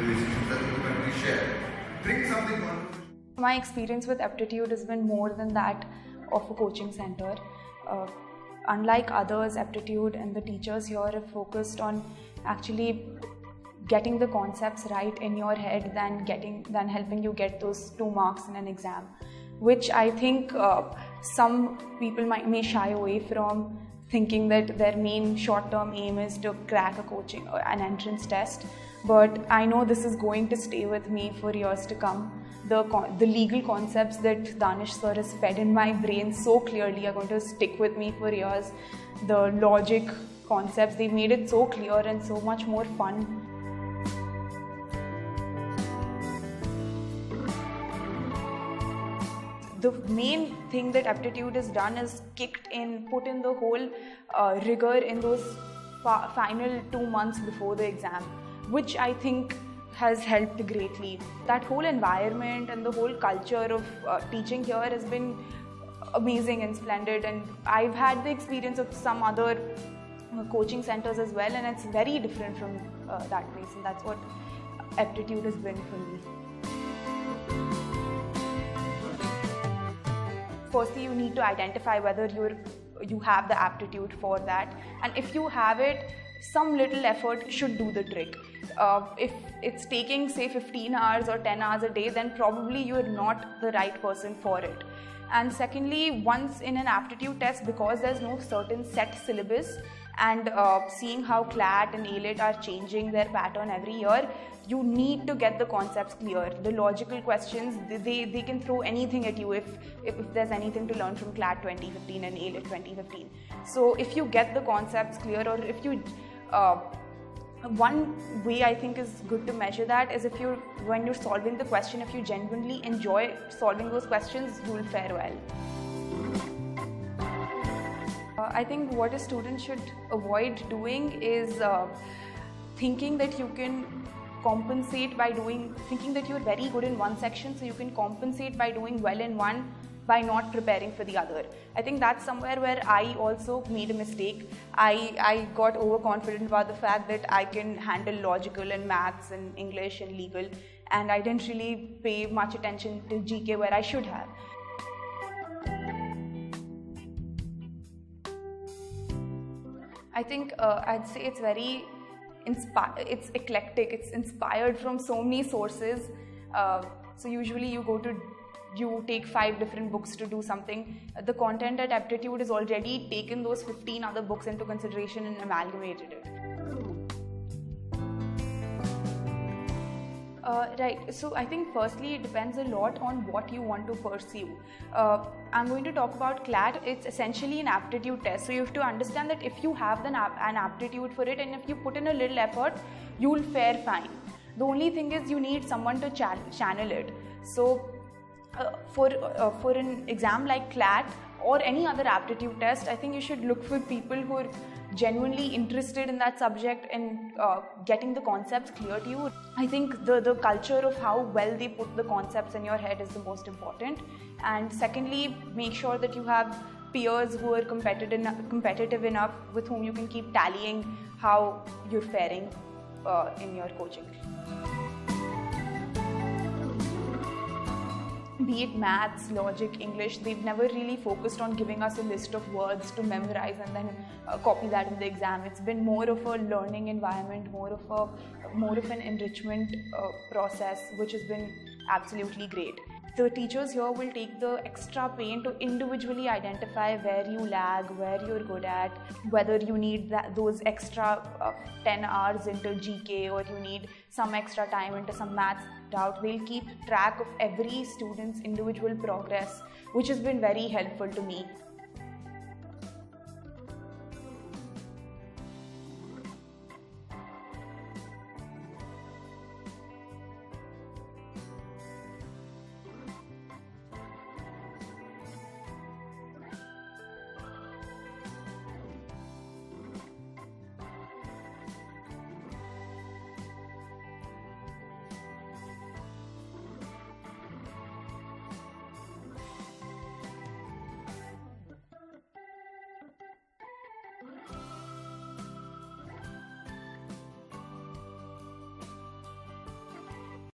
decisions that the country share. Bring something on. My experience with Aptitude has been more than that of a coaching center. Unlike others, Aptitude and the teachers here are focused on actually getting the concepts right in your head than helping you get those 2 marks in an exam, which I think some people may shy away from, thinking that their main short-term aim is to crack an entrance test. But I know this is going to stay with me for years to come. The legal concepts that Danish sir has fed in my brain so clearly are going to stick with me for years. The logic concepts, they've made it so clear and so much more fun. The main thing that Aptitude has done is put in the whole rigor in those final 2 months before the exam, which I think has helped greatly. That whole environment and the whole culture of teaching here has been amazing and splendid, and I've had the experience of some other coaching centers as well, and it's very different from that place, and that's what Aptitude has been for me. Firstly, you need to identify whether you have the aptitude for that, and if you have it, some little effort should do the trick. If it's taking say 15 hours or 10 hours a day, then probably you're not the right person for it. And secondly, once in an aptitude test, because there's no certain set syllabus, and seeing how CLAT and AILET are changing their pattern every year, you need to get the concepts clear. The logical questions, they can throw anything at you if there's anything to learn from CLAT 2015 and AILET 2015. So if you get the concepts clear, or if you one way I think is good to measure that is when you're solving the question, if you genuinely enjoy solving those questions, you will fare well. I think what a student should avoid doing is thinking that you can compensate thinking that you're very good in one section, so you can compensate by doing well in one by not preparing for the other. I think that's somewhere where I also made a mistake. I got overconfident about the fact that I can handle logical and maths and English and legal, and I didn't really pay much attention to GK where I should have. I think I'd say it's very it's eclectic, it's inspired from so many sources. So usually you take 5 different books to do something. The content at Aptitude has already taken those 15 other books into consideration and amalgamated it. Right, so I think firstly it depends a lot on what you want to pursue. I'm going to talk about CLAT. It's essentially an aptitude test, so you have to understand that if you have an aptitude for it, and if you put in a little effort, you will fare fine. The only thing is you need someone to channel it. So for an exam like CLAT or any other aptitude test, I think you should look for people who are genuinely interested in that subject and getting the concepts clear to you. I think the culture of how well they put the concepts in your head is the most important. And secondly, make sure that you have peers who are competitive enough with whom you can keep tallying how you're faring in your coaching. Be it maths, logic, English, they've never really focused on giving us a list of words to memorize and then copy that in the exam. It's been more of a learning environment, more of an enrichment process, which has been absolutely great. The teachers here will take the extra pain to individually identify where you lag, where you're good at, whether you need those extra 10 hours into GK or you need some extra time into some maths doubt. They'll keep track of every student's individual progress, which has been very helpful to me.